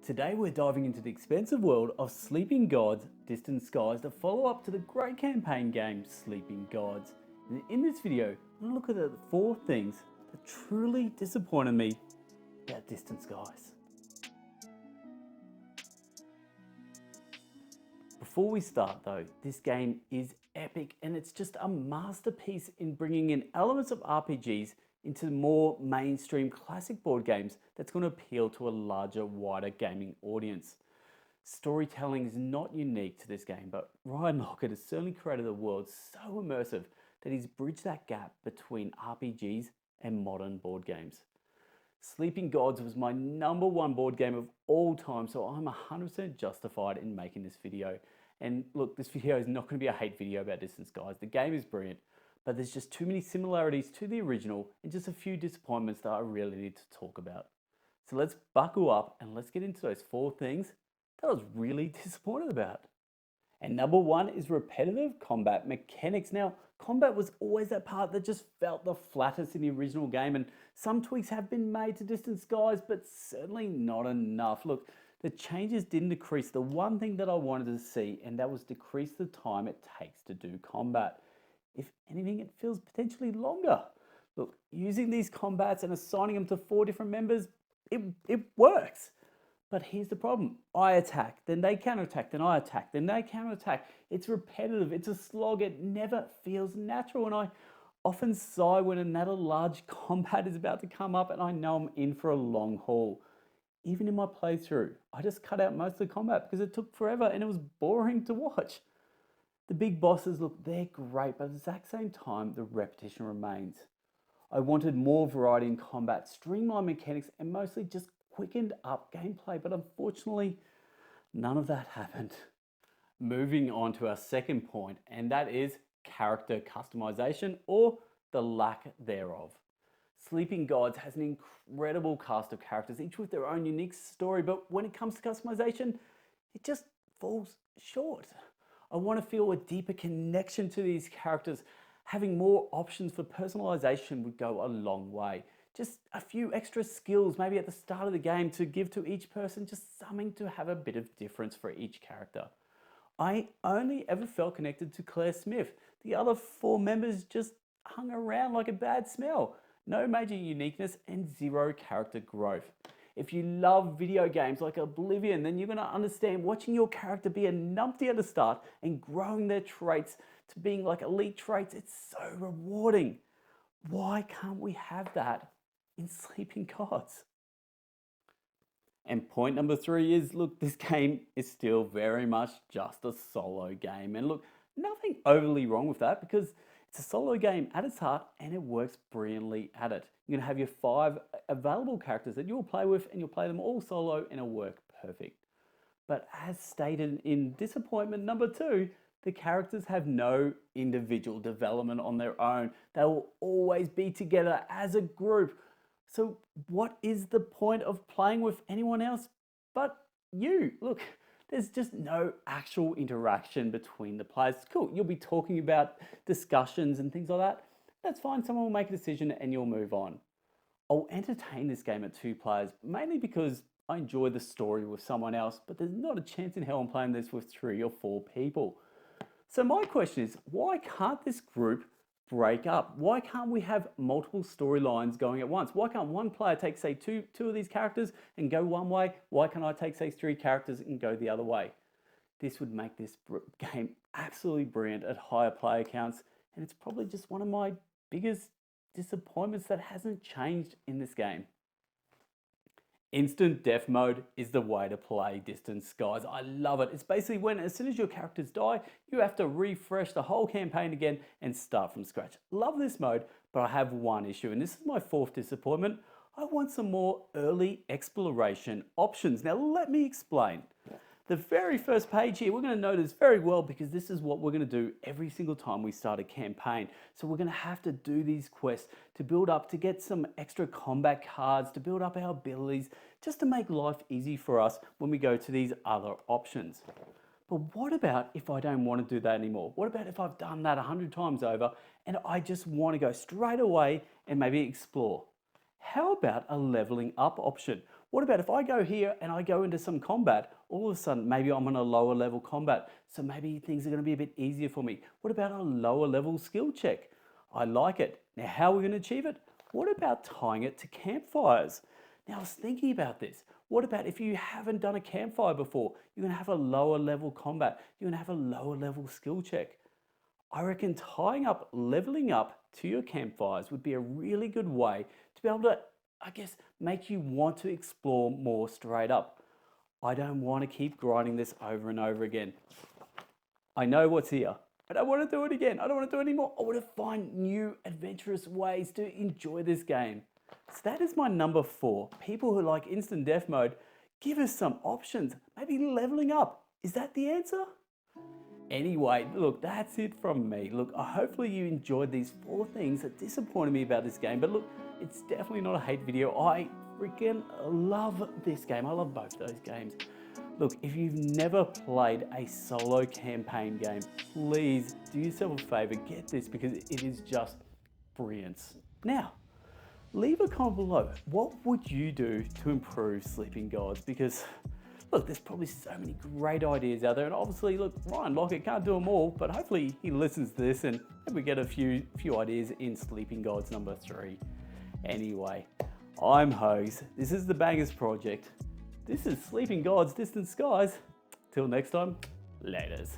Today we're diving into the expansive world of Sleeping Gods, Distant Skies, the follow-up to the great campaign game Sleeping Gods. And in this video, I'm going to look at the 4 things that truly disappointed me about Distant Skies. Before we start though, this game is epic and it's just a masterpiece in bringing in elements of RPGs into more mainstream classic board games that's going to appeal to a larger, wider gaming audience. Storytelling is not unique to this game, but Ryan Lockett has certainly created a world so immersive that he's bridged that gap between RPGs and modern board games. Sleeping Gods was my #1 board game of all time, so I'm 100% justified in making this video. And look, this video is not going to be a hate video about Distant Skies. The game is brilliant, but there's just too many similarities to the original and just a few disappointments that I really need to talk about. So let's buckle up and let's get into those 4 things that I was really disappointed about. And #1 is repetitive combat mechanics. Now, combat was always that part that just felt the flattest in the original game, and some tweaks have been made to Distant Skies, but certainly not enough. Look, the changes didn't decrease the one thing that I wanted to see, and that was decrease the time it takes to do combat. If anything, it feels potentially longer. Look, using these combats and assigning them to 4 different members, it works. But here's the problem. I attack, then they counterattack, then I attack, then they counterattack. It's repetitive, it's a slog, it never feels natural, and I often sigh when another large combat is about to come up and I know I'm in for a long haul. Even in my playthrough, I just cut out most of the combat because it took forever and it was boring to watch. The big bosses, look, they're great, but at the exact same time, the repetition remains. I wanted more variety in combat, streamlined mechanics, and mostly just quickened up gameplay, but unfortunately, none of that happened. Moving on to our second point, and that is character customization, or the lack thereof. Sleeping Gods has an incredible cast of characters, each with their own unique story, but when it comes to customization, it just falls short. I want to feel a deeper connection to these characters. Having more options for personalization would go a long way. Just a few extra skills, maybe at the start of the game, to give to each person, just something to have a bit of difference for each character. I only ever felt connected to Claire Smith. The other 4 members just hung around like a bad smell. No major uniqueness and 0 character growth. If you love video games like Oblivion, then you're going to understand watching your character be a numpty at the start and growing their traits to being like elite traits, it's so rewarding. Why can't we have that in Sleeping Gods? And point #3 is, look, this game is still very much just a solo game. And look, nothing overly wrong with that because it's a solo game at its heart and it works brilliantly at it. You're going to have your 5 available characters that you'll play with and you'll play them all solo and it'll work perfect. But as stated in disappointment #2, the characters have no individual development on their own. They will always be together as a group. So what is the point of playing with anyone else but you? Look, there's just no actual interaction between the players. Cool, you'll be talking about discussions and things like that. That's fine, someone will make a decision and you'll move on. I'll entertain this game at 2 players, mainly because I enjoy the story with someone else, but there's not a chance in hell I'm playing this with 3 or 4 people. So my question is, why can't this group break up? Why can't we have multiple storylines going at once? Why can't one player take, say, two of these characters and go one way? Why can't I take, say, 3 characters and go the other way? This would make this game absolutely brilliant at higher player counts, and it's probably just one of my biggest disappointments that hasn't changed in this game. Instant death mode is the way to play Distant Skies. I love it. It's basically when, as soon as your characters die, you have to refresh the whole campaign again and start from scratch. Love this mode, but I have one issue, and this is my 4th disappointment. I want some more early exploration options. Now let me explain. The very first page here, we're going to know this very well because this is what we're going to do every single time we start a campaign. So we're going to have to do these quests to build up, to get some extra combat cards, to build up our abilities, just to make life easy for us when we go to these other options. But what about if I don't want to do that anymore? What about if I've done that 100 times over and I just want to go straight away and maybe explore? How about a leveling up option? What about if I go here and I go into some combat? All of a sudden, maybe I'm on a lower level combat, so maybe things are going to be a bit easier for me. What about a lower level skill check? I like it. Now, how are we going to achieve it? What about tying it to campfires? Now, I was thinking about this. What about if you haven't done a campfire before? You're going to have a lower level combat. You're going to have a lower level skill check. I reckon tying up leveling up to your campfires would be a really good way to be able to, I guess, make you want to explore more straight up. I don't want to keep grinding this over and over again. I know what's here. I don't want to do it again. I don't want to do it anymore. I want to find new adventurous ways to enjoy this game. So that is my number 4. People who like instant death mode, give us some options. Maybe leveling up. Is that the answer? Anyway, look, that's it from me. Look, hopefully you enjoyed these 4 things that disappointed me about this game. But look, it's definitely not a hate video. I freaking love this game. I love both those games. Look, if you've never played a solo campaign game, please do yourself a favor, get this because it is just brilliance. Now, leave a comment below. What would you do to improve Sleeping Gods? Because look, there's probably so many great ideas out there, and obviously, look, Ryan Lockett can't do them all, but hopefully he listens to this and maybe we get a few ideas in Sleeping Gods number 3. Anyway, I'm Hogs. This is the Bangers Project. This is Sleeping Gods, Distant Skies. Till next time, laters.